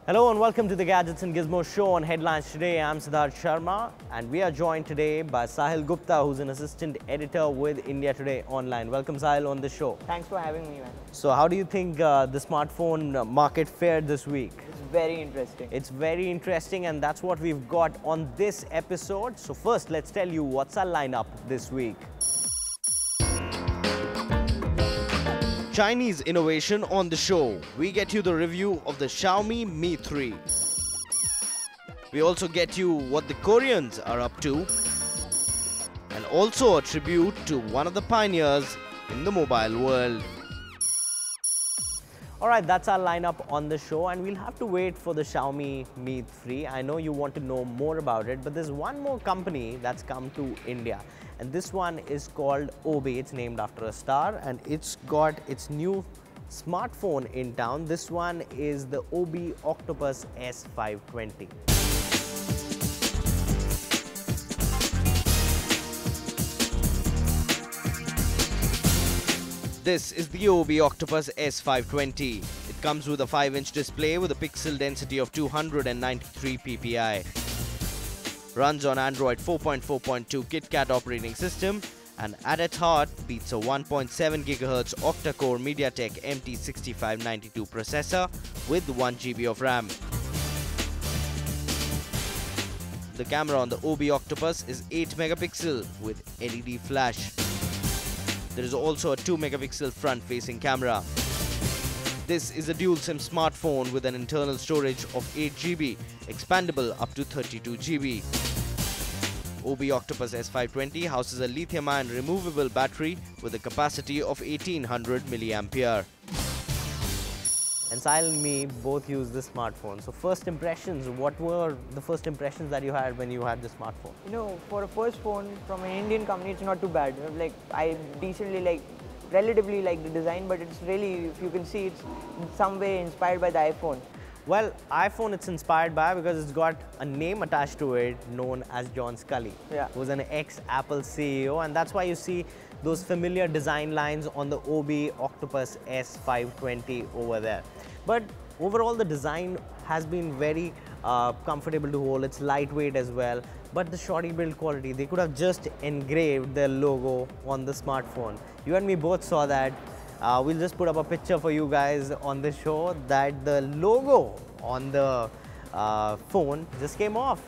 Hello and welcome to the Gadgets and Gizmos show on Headlines Today. I'm Siddharth Sharma and we are joined today by Sahil Gupta, who's an assistant editor with India Today Online. Welcome Sahil on the show. Thanks for having me, man. So how do you think the smartphone market fared this week? It's very interesting. It's very interesting and that's what we've got on this episode. So first, let's tell you what's our lineup this week. Chinese innovation on the show. We get you the review of the Xiaomi Mi3. We also get you what the Koreans are up to. And also a tribute to one of the pioneers in the mobile world. Alright, that's our lineup on the show and we'll have to wait for the Xiaomi Mi3. I know you want to know more about it, but there's one more company that's come to India. And this one is called Obi. It's named after a star and it's got its new smartphone in town. This one is the Obi Octopus S520. This is the Obi Octopus S520. It comes with a 5-inch display with a pixel density of 293 ppi. Runs on Android 4.4.2 KitKat operating system and at its heart beats a 1.7 GHz octa-core MediaTek MT6592 processor with 1 GB of RAM. The camera on the Obi Octopus is 8 megapixel with LED flash. There is also a 2 megapixel front-facing camera. This is a dual SIM smartphone with an internal storage of 8 GB, expandable up to 32 GB. Obi Octopus S520 houses a lithium-ion removable battery with a capacity of 1800 mAh. And Sahil and me both use this smartphone. So first impressions, what were the first impressions that you had when you had the smartphone? You know, for a first phone from an Indian company, it's not too bad. Like, I decently relatively like the design, but it's really, if you can see, it's in some way inspired by the iPhone. Well, iPhone it's inspired by because it's got a name attached to it known as John Scully, who's an ex-Apple CEO, and that's why you see those familiar design lines on the Obi Octopus S520 over there. But overall, the design has been very comfortable to hold. It's lightweight as well. But the shoddy build quality, they could have just engraved their logo on the smartphone. You and me both saw that. We'll just put up a picture for you guys on the show that the logo on the phone just came off.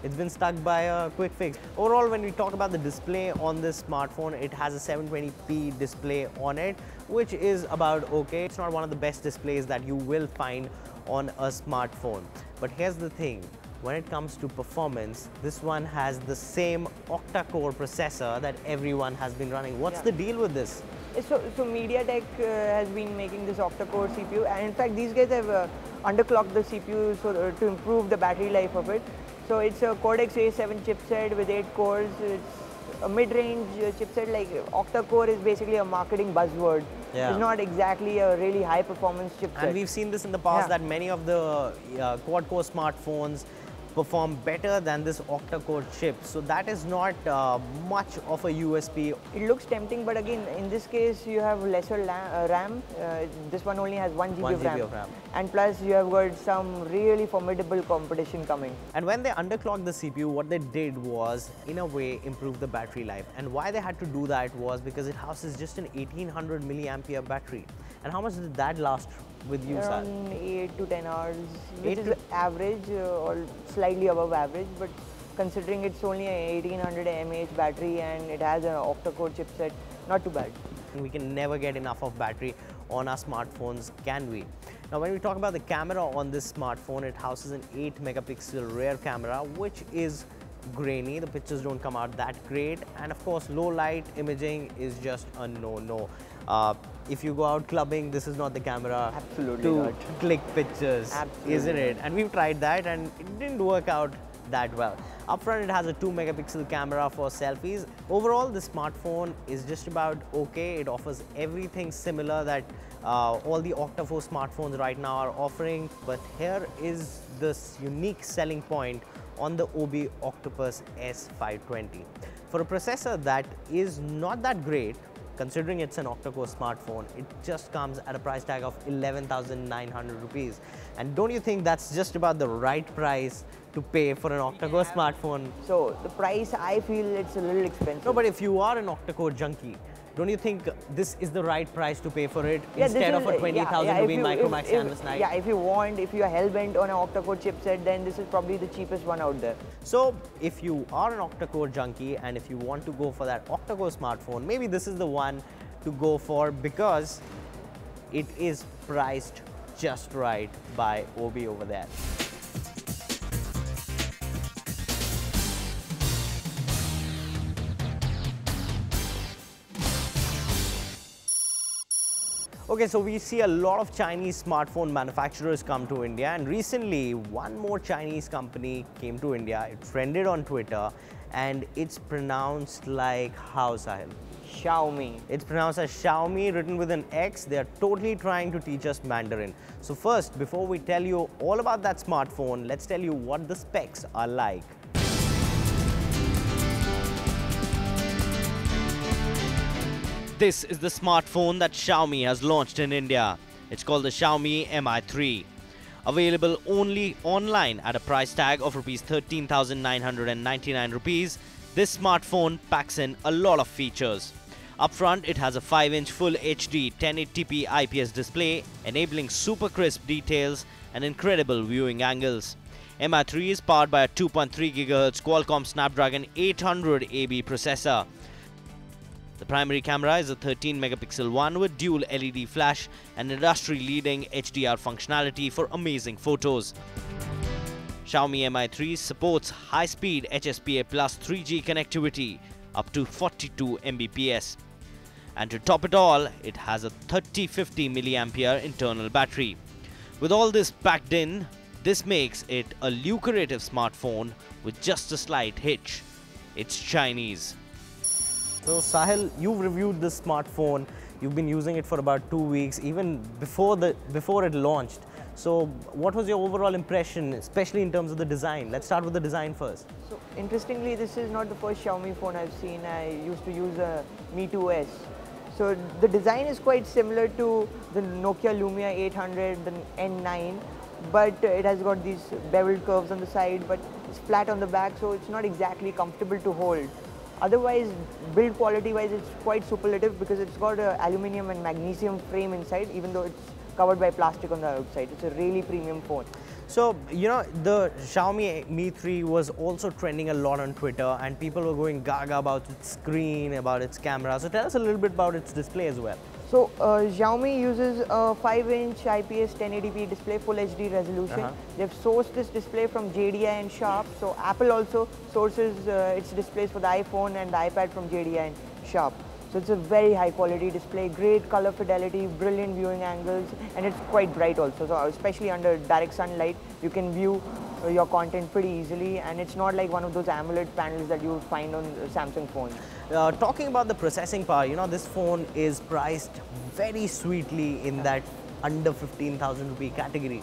It's been stuck by a quick fix. Overall, when we talk about the display on this smartphone, it has a 720p display on it, which is about okay. It's not one of the best displays that you will find on a smartphone. But here's the thing. When it comes to performance, this one has the same octa-core processor that everyone has been running. What's the deal with this? So MediaTek has been making this octa-core CPU, and in fact, these guys have underclocked the CPU to improve the battery life of it. So it's a Cortex-A7 chipset with 8 cores. It's a mid-range chipset. Like octa-core is basically a marketing buzzword. It's not exactly a really high-performance chipset. And we've seen this in the past that many of the quad-core smartphones perform better than this octa-core chip. So that is not much of a USP. It looks tempting, but again, in this case, you have lesser RAM. This one only has 1 GB of RAM. And plus, you have got some really formidable competition coming. And when they underclocked the CPU, what they did was, in a way, improve the battery life. And why they had to do that was because it houses just an 1800 mAh battery. And how much did that last with you, sir? Around 8 to 10 hours, which is average or slightly above average, but considering it's only an 1800 mAh battery and it has an octa-core chipset, not too bad. We can never get enough of battery on our smartphones, can we? Now, when we talk about the camera on this smartphone, it houses an 8 megapixel rear camera, which is grainy. The pictures don't come out that great, and of course, low light imaging is just a no-no. If you go out clubbing, this is not the camera to click pictures, isn't it? And we've tried that and it didn't work out that well. Up front, it has a 2 megapixel camera for selfies. Overall, the smartphone is just about okay. It offers everything similar that all the octa-core smartphones right now are offering. But here is this unique selling point on the Obi Octopus S520. For a processor that is not that great, considering it's an octa-core smartphone, it just comes at a price tag of 11,900 rupees. And don't you think that's just about the right price to pay for an octa-core smartphone? So the price, I feel it's a little expensive. No, but if you are an octa-core junkie, don't you think this is the right price to pay for it instead of a 20,000 rupee Micromax Canvas Night? Yeah, if you are hell-bent on an octa-core chipset, then this is probably the cheapest one out there. So if you are an octa-core junkie and if you want to go for that octa-core smartphone, maybe this is the one to go for because it is priced just right by Obi over there. Okay, so we see a lot of Chinese smartphone manufacturers come to India, and recently one more Chinese company came to India. It trended on Twitter and it's pronounced like how, Sahil? Xiaomi. It's pronounced as Xiaomi, written with an X. They are totally trying to teach us Mandarin. So first, before we tell you all about that smartphone, let's tell you what the specs are like. This is the smartphone that Xiaomi has launched in India. It's called the Xiaomi Mi3. Available only online at a price tag of rupees 13,999 rupees, this smartphone packs in a lot of features. Up front, it has a 5-inch Full HD 1080p IPS display, enabling super crisp details and incredible viewing angles. Mi3 is powered by a 2.3 GHz Qualcomm Snapdragon 800 AB processor. The primary camera is a 13-megapixel one with dual LED flash and industry-leading HDR functionality for amazing photos. Xiaomi Mi3 supports high-speed HSPA+ 3G connectivity up to 42 Mbps. And to top it all, it has a 3050 mAh internal battery. With all this packed in, this makes it a lucrative smartphone with just a slight hitch. It's Chinese. So Sahil, you've reviewed this smartphone. You've been using it for about 2 weeks, even before it launched. So what was your overall impression, especially in terms of the design? Let's start with the design first. So interestingly, this is not the first Xiaomi phone I've seen. I used to use a Mi3. So the design is quite similar to the Nokia Lumia 800, the N9, but it has got these beveled curves on the side, but it's flat on the back, so it's not exactly comfortable to hold. Otherwise, build quality-wise, it's quite superlative because it's got an aluminium and magnesium frame inside, even though it's covered by plastic on the outside. It's a really premium phone. So, you know, the Xiaomi Mi 3 was also trending a lot on Twitter and people were going gaga about its screen, about its camera. So tell us a little bit about its display as well. So Xiaomi uses a 5-inch IPS 1080p display, full HD resolution. They've sourced this display from JDI and Sharp. So Apple also sources its displays for the iPhone and the iPad from JDI and Sharp. So it's a very high quality display, great color fidelity, brilliant viewing angles, and it's quite bright also. So especially under direct sunlight, you can view your content pretty easily, and it's not like one of those AMOLED panels that you find on Samsung phones. Talking about the processing power, you know, this phone is priced very sweetly in that under 15,000 rupee category.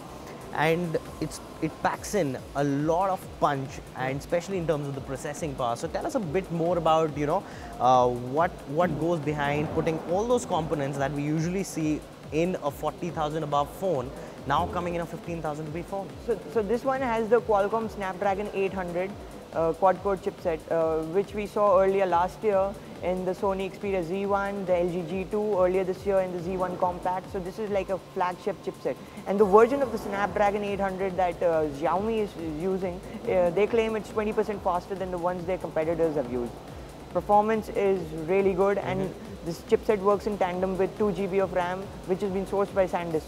And it packs in a lot of punch, and especially in terms of the processing power. So tell us a bit more about, you know, what goes behind putting all those components that we usually see in a 40,000 above phone, now coming in a 15,000 rupee phone. So this one has the Qualcomm Snapdragon 800 quad-core chipset, which we saw earlier last year in the Sony Xperia Z1, the LG G2, earlier this year in the Z1 Compact. So this is like a flagship chipset. And the version of the Snapdragon 800 that Xiaomi is using, they claim it's 20% faster than the ones their competitors have used. Performance is really good, and this chipset works in tandem with 2 GB of RAM, which has been sourced by SanDisk.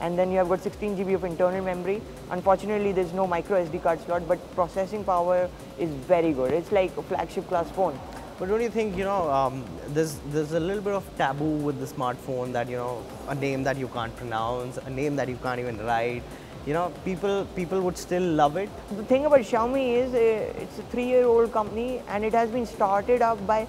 And then you have got 16 GB of internal memory. Unfortunately, there's no micro SD card slot, but processing power is very good. It's like a flagship class phone. But don't you think, you know, there's a little bit of taboo with the smartphone that, you know, a name that you can't pronounce, a name that you can't even write, you know, people would still love it? The thing about Xiaomi is it's a 3-year-old company, and it has been started up by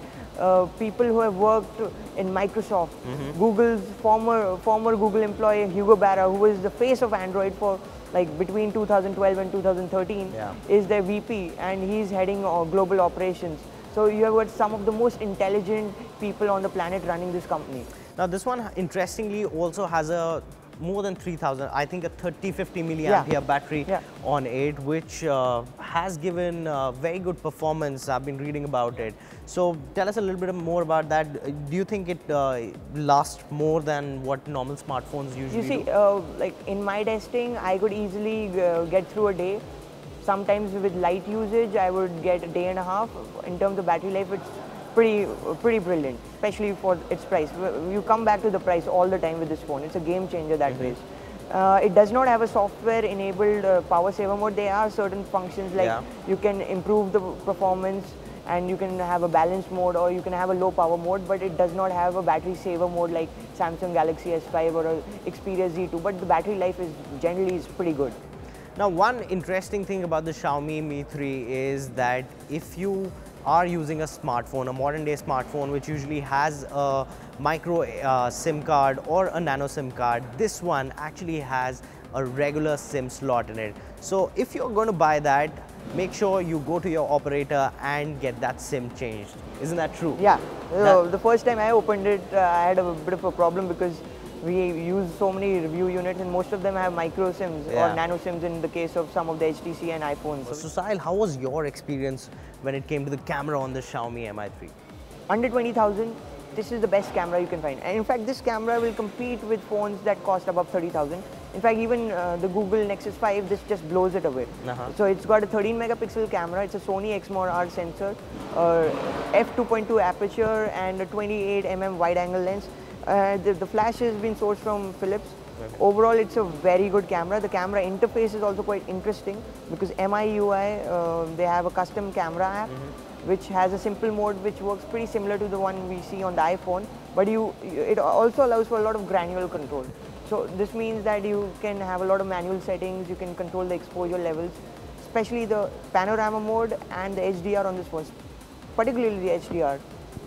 people who have worked in Microsoft. Google's former Google employee Hugo Barra, who was the face of Android for like between 2012 and 2013, is their VP, and he's heading global operations. So you have got some of the most intelligent people on the planet running this company. Now this one, interestingly, also has a more than 3000, I think a 30-50 milliampere battery on it, which has given very good performance. I've been reading about it. So tell us a little bit more about that. Do you think it lasts more than what normal smartphones usually do? You see, like in my testing, I could easily get through a day. Sometimes with light usage, I would get a day and a half. In terms of battery life, it's pretty brilliant, especially for its price. You come back to the price all the time with this phone. It's a game changer that way. It does not have a software-enabled power saver mode. There are certain functions like you can improve the performance and you can have a balance mode or you can have a low power mode, but it does not have a battery saver mode like Samsung Galaxy S5 or a Xperia Z2, but the battery life is generally pretty good. Now, one interesting thing about the Xiaomi Mi 3 is that if you are using a smartphone, a modern day smartphone, which usually has a micro SIM card or a nano SIM card, this one actually has a regular SIM slot in it. So if you're going to buy that, make sure you go to your operator and get that SIM changed. Isn't that true? Yeah. The first time I opened it, I had a bit of a problem because we use so many review units and most of them have micro SIMs or nano SIMs in the case of some of the HTC and iPhones. So Sahil, how was your experience when it came to the camera on the Xiaomi Mi3? Under 20,000, this is the best camera you can find. And in fact, this camera will compete with phones that cost above 30,000. In fact, even the Google Nexus 5, this just blows it away. So it's got a 13 megapixel camera, it's a Sony Exmor R sensor, f2.2 aperture and a 28mm wide angle lens. The flash has been sourced from Philips. Overall, it's a very good camera. The camera interface is also quite interesting because MIUI, they have a custom camera app which has a simple mode which works pretty similar to the one we see on the iPhone, but it also allows for a lot of granular control. So this means that you can have a lot of manual settings, you can control the exposure levels, especially the panorama mode and the HDR on this phone, particularly the HDR.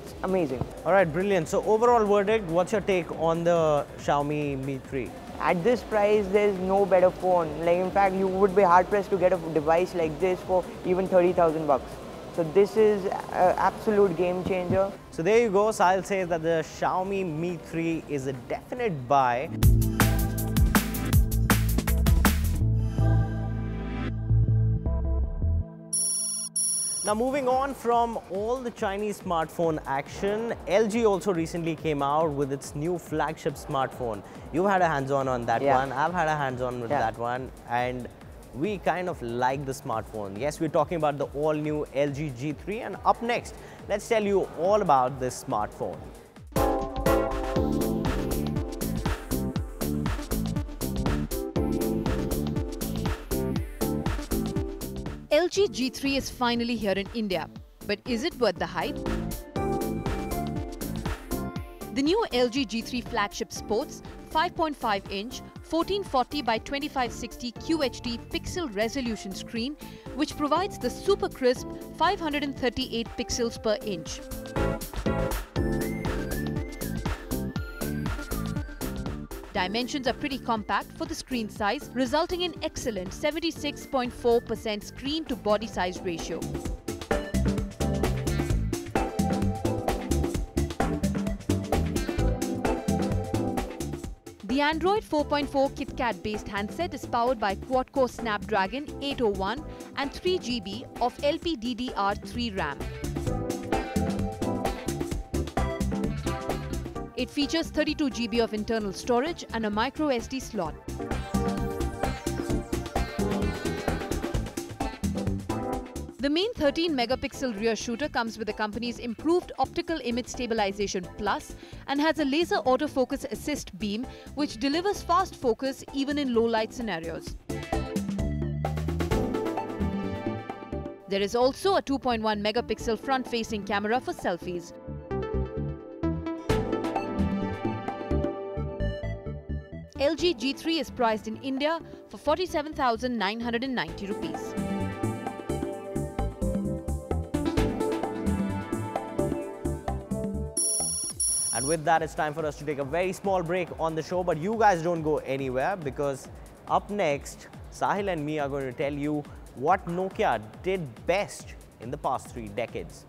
It's amazing. All right, brilliant. So overall verdict, what's your take on the Xiaomi Mi 3? At this price, there's no better phone. Like in fact, you would be hard pressed to get a device like this for even 30,000 bucks. So this is an absolute game changer. So there you go. Sahil says that the Xiaomi Mi 3 is a definite buy. Now moving on from all the Chinese smartphone action, LG also recently came out with its new flagship smartphone. You've had a hands-on on that one, I've had a hands-on with that one, and we kind of like the smartphone. Yes, we're talking about the all-new LG G3, and up next, let's tell you all about this smartphone. LG G3 is finally here in India, but is it worth the hype? The new LG G3 flagship sports 5.5-inch 1440 by 2560 QHD pixel resolution screen, which provides the super crisp 538 pixels per inch. Dimensions are pretty compact for the screen size, resulting in excellent 76.4% screen to body size ratio. The Android 4.4 KitKat based handset is powered by quad-core Snapdragon 801 and 3 GB of LPDDR3 RAM. It features 32 GB of internal storage and a micro SD slot. The main 13-megapixel rear shooter comes with the company's improved optical image stabilization plus and has a laser autofocus assist beam which delivers fast focus even in low light scenarios. There is also a 2.1-megapixel front-facing camera for selfies. LG G3 is priced in India for 47,990 rupees. And with that, it's time for us to take a very small break on the show, but you guys don't go anywhere because up next, Sahil and me are going to tell you what Nokia did best in the past 3 decades.